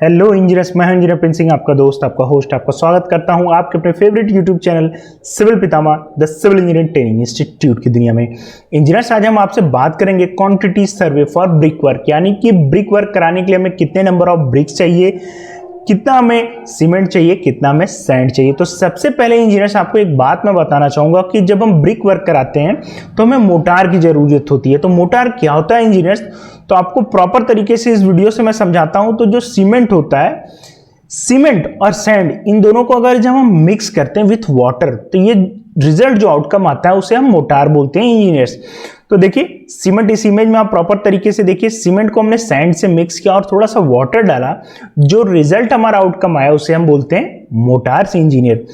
Hello engineers, मैं हूं engineer Prince Singh, आपका दोस्त, आपका होस्ट, आपका स्वागत करता हूं आपके अपने favourite YouTube channel civil Pitamah the civil engineering training institute की दुनिया में। इंजीनियर्स, आज हम आपसे बात करेंगे quantity survey for brick work, यानी कि ब्रिक वर्क कराने के लिए हमें कितने नंबर ऑफ ब्रिक्स चाहिए, कितना हमें सीमेंट चाहिए, कितना हमें सैंड चाहिए। तो सबसे पहले इंजीनियर्स, आपको एक बात मैं बताना चाहूंगा कि जब हम ब्रिक वर्क कराते हैं तो हमें मोटार की जरूरत होती है। तो मोटार क्या होता है इंजीनियर्स, तो आपको प्रॉपर तरीके से इस वीडियो से मैं समझाता हूं। तो जो सीमेंट होता है, सीमेंट और सैंड, इन दोनों को अगर जब हम मिक्स करते हैं विथ वाटर, तो ये रिजल्ट जो आउटकम आता है उसे हम मोटार बोलते हैं इंजीनियर्स। तो देखिए सीमेंट, इस इमेज में आप प्रॉपर तरीके से देखिए, सीमेंट को हमने सैंड से मिक्स किया और थोड़ा सा वाटर डाला, जो रिजल्ट हमारा आउटकम आया उसे हम बोलते हैं मोटार से इंजीनियर।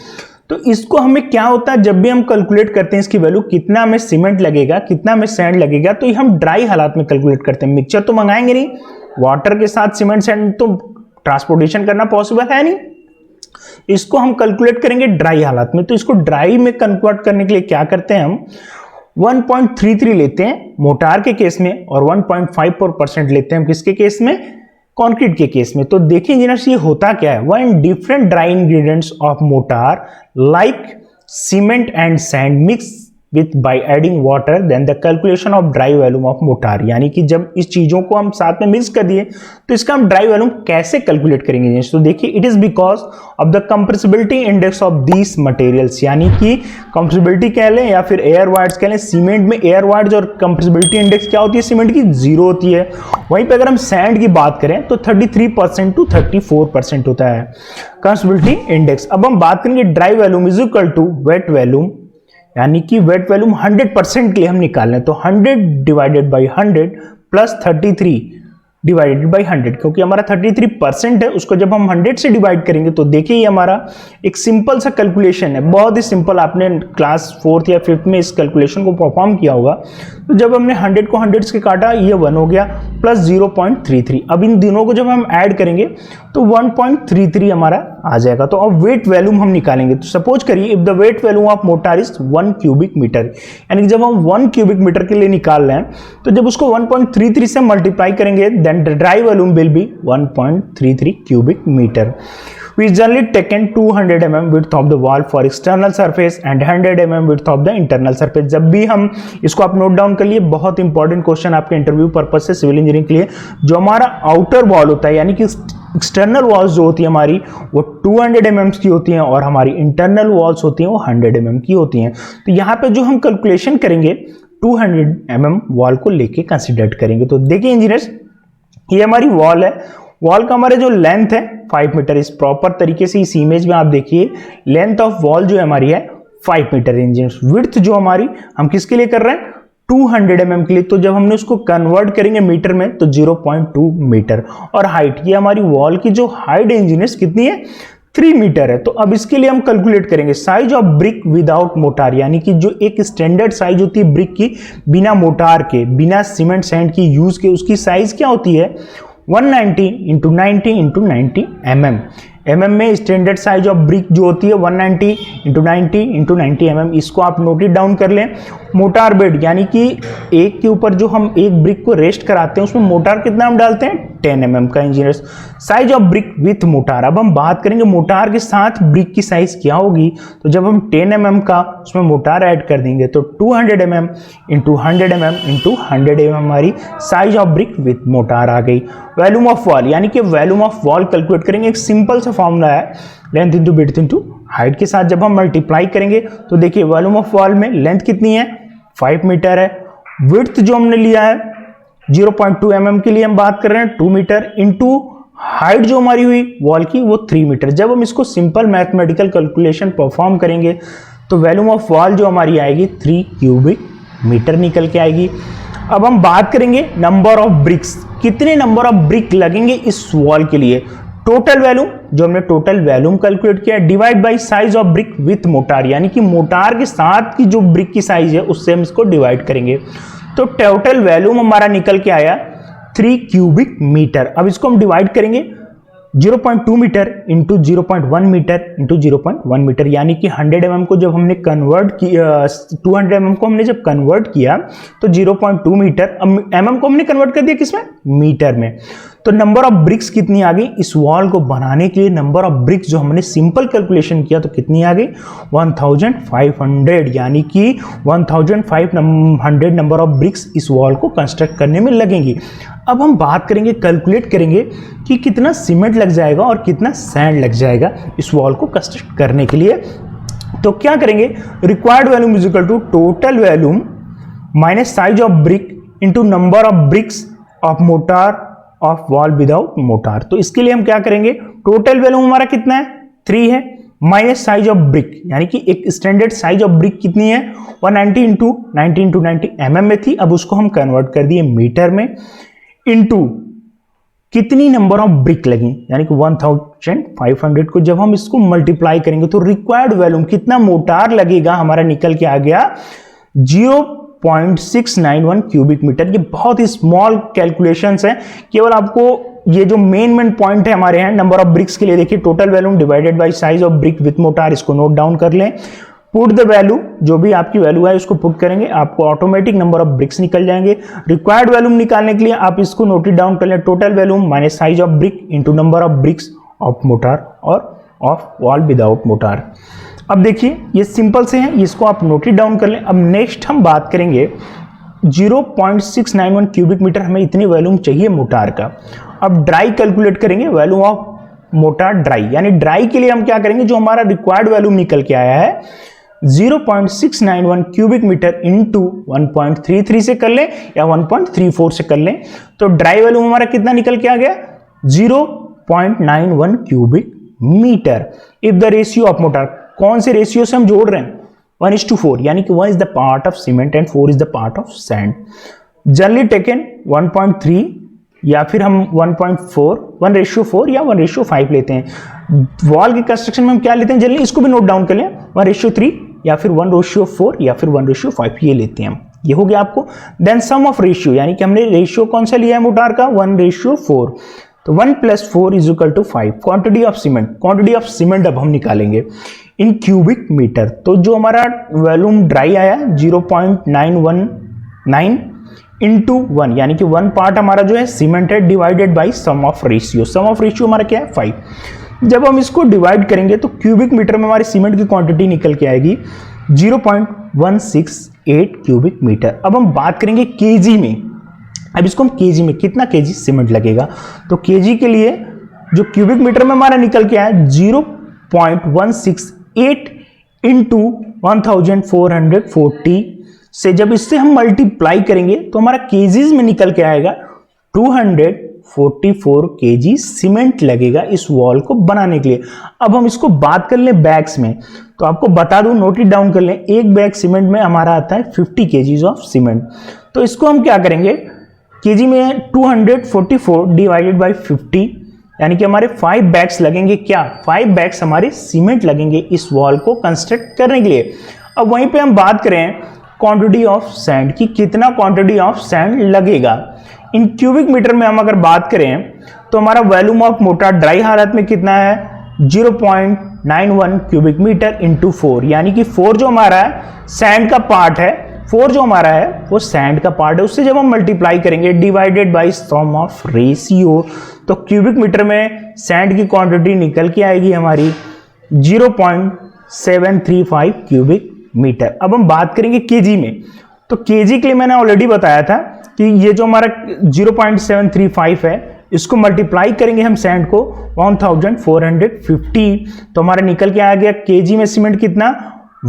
तो इसको हमें क्या होता है, जब भी हम कैलकुलेट करते हैं इसकी वैल्यू, कितना हमें सीमेंट लगेगा, कितना हमें सैंड लगेगा, तो ये हम ड्राई हालात में कैलकुलेट करते हैं। मिक्सचर तो मंगाएंगे नहीं, वाटर के साथ सीमेंट सैंड तो ट्रांसपोर्टेशन करना पॉसिबल है नहीं, इसको हम कैलकुलेट करेंगे ड्राई हालात में। तो इसको ड्राई में कन्वर्ट करने के लिए क्या करते हैं, हम 1.33 लेते हैं मोटार के केस में और 1.54% लेते हैं हम किसके केस में, कंक्रीट के केस में। तो देखिए इंजीनियर्स, ये होता क्या है, when different dry ingredients of mortar like cement and sand mix with by adding water, then the calculation of dry volume of mortar. यानी कि जब इस चीजों को हम साथ में मिक्स कर दिए तो इसका हम ड्राई वॉल्यूम कैसे कैलकुलेट करेंगे। तो देखिए, it is because of the compressibility index of these materials, यानी कि कंप्रेसिबिलिटी कह लें या फिर एयर वार्ड्स कह लें। सीमेंट में एयर वार्ड्स और कंप्रेसिबिलिटी इंडेक्स क्या होती है, सीमेंट की 0 होती है। वहीं पे अगर हम सैंड की बात करें तो 33% टू 34% होता है कंप्रेसिबिलिटी इंडेक्स। अब हम बात करेंगे dry volume is equal to wet volume, यानी कि वेट वॉल्यूम 100% के लिए हम निकाल लें तो 100 divided by 100 plus 33 divided by 100, क्योंकि हमारा 33% है, उसको जब हम 100 से डिवाइड करेंगे तो देखिए ये हमारा एक सिंपल सा कैलकुलेशन है, बहुत ही सिंपल। आपने क्लास 4th या 5th में इस कैलकुलेशन को परफॉर्म किया होगा। तो जब हमने 100 को 100 से काटा, ये 1 हो गया प्लस 0.33। अब इन दोनों को जब हम ऐड करेंगे तो 1.33 हमारा आ जाएगा। तो अब वेट वॉल्यूम हम निकालेंगे। तो सपोज करिए if the wet volume of mortar is 1 cubic metre, यानी कि जब हम 1 क्यूबिक मीटर के लिए निकाल रहे हैं तो जब उसको 1.33 से मल्टीप्लाई करेंगे then the dry volume will be 1.33 cubic meter. We generally taken 200 mm width of the wall for external surface and 100 mm width of the internal surface. जब भी हम इसको आप नोट डाउन कर लिए, बहुत इंपॉर्टेंट क्वेश्चन आपके इंटरव्यू पर्पज से सिविल इंजीनियरिंग के लिए। जो हमारा आउटर वॉल होता है, यानी कि एक्सटर्नल वॉल्स जो होती है हमारी, वो 200 mm की होती हैं और हमारी इंटरनल वॉल्स होती हैं वो 100 mm की होती हैं। तो यहाँ पे जो हम कैलकुलेशन करेंगे 200 mm वॉल को लेके कंसिडर करेंगे। तो देखिए इंजीनियर्स, ये हमारी वॉल है, वॉल का हमारे जो लेंथ है 5 मीटर। इस प्रॉपर तरीके से इस इमेज में आप देखिए, लेंथ ऑफ वॉल जो है हमारी है 5 मीटर इंजीनियर्स। विड्थ जो हमारी हम किसके लिए कर रहे हैं, 200 mm के लिए। तो जब हमने उसको कन्वर्ट करेंगे मीटर में तो 0.2 मीटर। और हाइट, ये हमारी वॉल की जो हाइट इंजीनियर्स कितनी है, 3 मीटर है। तो अब इसके लिए हम कैलकुलेट करेंगे size of brick without motor, यानी कि जो एक स्टैंडर्ड साइज होती है ब्रिक की, बिना मोटार के, बिना सीमेंट सैंड की यूज के, उसकी साइज क्या होती है, 190 इंटू 90 इंटू 90 mm में स्टैंडर्ड साइज ऑफ ब्रिक जो होती है 190 इंटू 90 इंटू 90 mm। इसको आप नोट इट डाउन कर लें। मोटार बेड, यानी कि एक के ऊपर जो हम एक ब्रिक को रेस्ट कराते हैं उसमें मोटार कितना हम डालते हैं, 10 mm का engineers. Size of brick with motor, अब हम बात करेंगे मोटार के साथ ब्रिक की साइज क्या होगी। तो जब हम 10 mm का उसमें मोटार ऐड कर देंगे तो 200 mm into 100 mm into 100 mm हमारी size of brick with mortar आ गई। वॉल्यूम ऑफ वॉल, यानी कि वॉल्यूम ऑफ वॉल कैलकुलेट करेंगे। एक सिंपल सा फॉर्मूला है, length into width into height के साथ जब हम मल्टीप्लाई करेंगे तो देखिए वॉल्यूम ऑफ वॉल में लेंथ कितनी है, 5 मीटर है। विड्थ जो हमने लिया है 0.2 mm के लिए हम बात कर रहे हैं 2 मीटर, इंटू हाइट जो हमारी हुई वॉल की वो 3 मीटर। जब हम इसको सिंपल मैथमेटिकल कैलकुलेशन परफॉर्म करेंगे तो वॉल्यूम ऑफ वॉल जो हमारी आएगी 3 क्यूबिक मीटर निकल के आएगी। अब हम बात करेंगे नंबर ऑफ ब्रिक्स, कितने नंबर ऑफ ब्रिक लगेंगे इस वॉल के लिए। टोटल वॉल्यूम, जो हमने टोटल वॉल्यूम कैलकुलेट किया, divide by size of brick with motor, यानी कि मोटार के साथ की जो ब्रिक की साइज है उससे हम इसको डिवाइड करेंगे। तो टोटल वॉल्यूम हमारा निकल के आया 3 क्यूबिक मीटर। अब इसको हम डिवाइड करेंगे 0.2 metre into 0.1 metre into 0.1 metre, यानी कि 100 mm को जब हमने कन्वर्ट किया, 200 mm को हमने जब कन्वर्ट किया तो 0.2 मीटर, mm को हमने कन्वर्ट कर दिया किसमें, मीटर में। तो नंबर ऑफ ब्रिक्स कितनी आ गई इस वॉल को बनाने के लिए? नंबर ऑफ ब्रिक्स जो हमने सिंपल कैलकुलेशन किया तो कितनी आ गई 1500, यानी कि 1500 नंबर ऑफ ब्रिक्स इस वॉल को कंस्ट्रक्ट करने में लगेंगी। अब हम बात करेंगे, कैलकुलेट करेंगे कि कितना सीमेंट लग जाएगा और कितना सैंड लग जाएगा इस वॉल को कंस्ट्रक्ट करने के लिए। तो क्या करेंगे, required volume is equal to total volume minus size of brick into number of bricks of mortar of wall without mortar. तो इसके लिए हम क्या करेंगे, टोटल वॉल्यूम हमारा कितना है 3 है, माइनस साइज ऑफ ब्रिक, यानी कि एक स्टैंडर्ड साइज ऑफ ब्रिक कितनी है 190 इंटू 90 mm में थी, अब उसको हम कन्वर्ट कर दिए मीटर में, इंटू कितनी नंबर ऑफ ब्रिक लगी, यानी कि 1500 को जब हम इसको मल्टीप्लाई करेंगे तो रिक्वायर्ड वॉल्यूम कितना मोटार लगेगा हमारा निकल के आ गया 0.691 क्यूबिक मीटर। ये बहुत ही स्मॉल कैलकुलेशंस है, केवल आपको ये जो मेन पॉइंट है हमारे हैं नंबर ऑफ ब्रिक्स के लिए, देखिए total volume divided by size of brick with motor, इसको नोट डाउन कर लें। पुट द वैल्यू, जो भी आपकी वैल्यू है उसको पुट करेंगे, आपको ऑटोमेटिक नंबर ऑफ ब्रिक्स निकल जाएंगे। रिक्वायर्ड वॉल्यूम निकालने के लिए आप इसको नोट डाउन कर लें, total volume minus size of brick into number of bricks of motor और ऑफ वॉल विदाउट मोटार। अब देखिए ये सिंपल से है, इसको आप नोट डाउन कर लें। अब नेक्स्ट हम बात करेंगे 0.691 क्यूबिक मीटर, हमें इतनी वॉल्यूम चाहिए मोटार का। अब ड्राई कैलकुलेट करेंगे, वॉल्यूम ऑफ मोटार ड्राई, यानी ड्राई के लिए हम क्या करेंगे, जो हमारा रिक्वायर्ड वॉल्यूम निकल के आया है 0.691 क्यूबिक मीटर इंटू 1.33 से कर लें या 1.34 से कर लें, तो ड्राई वॉल्यूम हमारा कितना निकल के आ गया 0.91 cubic metre. If the ratio of mortar, कौन से रेशियो से हम जोड़ रहे हैं 1:4, यानी कि 1 is the part of cement and 4 is the part of sand. Generally taken 1.3 या फिर हम 1.4, 1:4 या 1:5 लेते हैं। वॉल के कंस्ट्रक्शन में हम क्या लेते हैं जनरली, इसको भी नोट डाउन कर लें 1:3 या फिर 1:4 या फिर 1:5 ये लेते हैं हम, ये हो गया आपको। देन सम ऑफ रेशियो, यानी कि हमने रेशियो कौन सा लिया है मोटार का 1:4, तो 1 + 4 = 5। Quantity of cement, quantity of cement अब हम निकालेंगे इन क्यूबिक मीटर। तो जो हमारा वॉल्यूम ड्राई आया 0.919 इंटू 1, यानी कि 1 पार्ट हमारा जो है सीमेंट है, divided by sum of ratio. Sum of ratio हमारा क्या है 5। जब हम इसको डिवाइड करेंगे तो क्यूबिक मीटर में हमारी सीमेंट की क्वांटिटी निकल के आएगी 0.168 क्यूबिक मीटर। अब हम बात करेंगे केजी में, अब इसको हम केजी में, कितना केजी सीमेंट लगेगा, तो केजी के लिए जो क्यूबिक मीटर में हमारा निकल के आया 0.168 इंटू 1440 से जब इससे हम मल्टीप्लाई करेंगे तो हमारा केजीज में निकल के आएगा 244 केजी सीमेंट लगेगा इस वॉल को बनाने के लिए। अब हम इसको बात कर लें बैग्स में, तो आपको बता दूं, नोट इट डाउन कर लें, एक बैग सीमेंट में हमारा आता है 50 केजीज ऑफ सीमेंट। तो इसको हम क्या करेंगे, केजी में 244 डिवाइडेड बाई 50, यानी कि हमारे 5 बैग्स लगेंगे। क्या 5 बैग्स हमारे सीमेंट लगेंगे इस वॉल को कंस्ट्रक्ट करने के लिए। अब वहीं पे हम बात करें क्वांटिटी ऑफ सैंड की, कितना क्वांटिटी ऑफ सैंड लगेगा इन क्यूबिक मीटर में। हम अगर बात करें तो हमारा वॉल्यूम ऑफ मोटार ड्राई हालत में कितना है 0.91 क्यूबिक मीटर इंटू 4, यानी कि 4 जो हमारा है सैंड का पार्ट है, 4 जो हमारा है वो सैंड का पार्ट है, उससे जब हम मल्टीप्लाई करेंगे divided by sum of ratio, तो क्यूबिक मीटर में सैंड की क्वांटिटी निकल के आएगी हमारी 0.735 क्यूबिक मीटर। अब हम बात करेंगे केजी में, तो केजी के लिए मैंने ऑलरेडी बताया था कि ये जो हमारा 0.735 है इसको मल्टीप्लाई करेंगे हम सैंड को 1450, तो हमारा निकल के आ गया केजी में सीमेंट कितना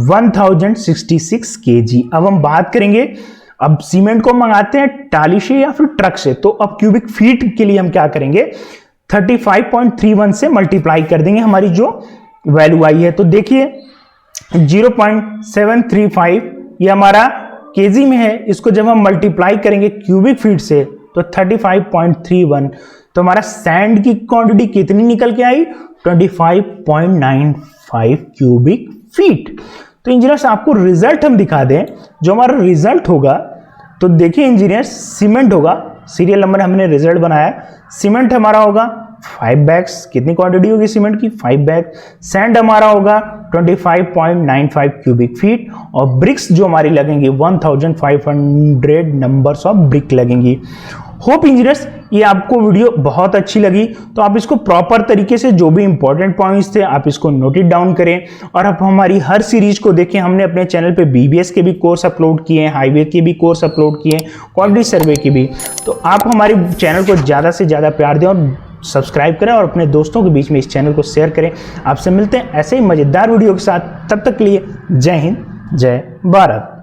1066 केजी। अब हम बात करेंगे, अब सीमेंट को मंगाते हैं टाली से या फिर ट्रक से, तो अब क्यूबिक फीट के लिए हम क्या करेंगे 35.31 से मल्टीप्लाई कर देंगे, हमारी जो वैल्यू आई है। तो देखिए 0.735 ये हमारा केजी में है, इसको जब हम मल्टीप्लाई करेंगे क्यूबिक फीट से तो 35.31, तो हमारा सैंड की क्वांटिटी कितनी निकल के आई 25.95 क्यूबिक फीट। तो इंजीनियर्स आपको रिजल्ट हम दिखा दें, जो हमारा रिजल्ट होगा, तो देखिए इंजीनियर सीमेंट होगा, सीरियल नंबर हमने रिजल्ट बनाया, सीमेंट हमारा होगा 5 बैग्स, कितनी क्वांटिटी होगी सीमेंट की 5 बैग। सैंड हमारा होगा 25.95 क्यूबिक फीट, और ब्रिक्स जो हमारी लगेंगी 1500 नंबर्स ऑफ ब्रिक लगेंगी। होप इंजीनियर्स ये आपको वीडियो बहुत अच्छी लगी, तो आप इसको प्रॉपर तरीके से जो भी इंपॉर्टेंट पॉइंट्स थे आप इसको नोट डाउन करें और आप हमारी हर सीरीज को देखें। हमने अपने चैनल पे बीबीएस के भी कोर्स अपलोड किए हैं, हाईवे के भी कोर्स अपलोड किए हैं, क्वालिटी सर्वे के भी। तो आप हमारे चैनल को ज़्यादा से ज़्यादा प्यार दें और सब्सक्राइब करें और अपने दोस्तों के बीच में इस चैनल को शेयर करें। आपसे मिलते हैं ऐसे ही मज़ेदार वीडियो के साथ, तब तक के लिए जय हिंद, जय भारत।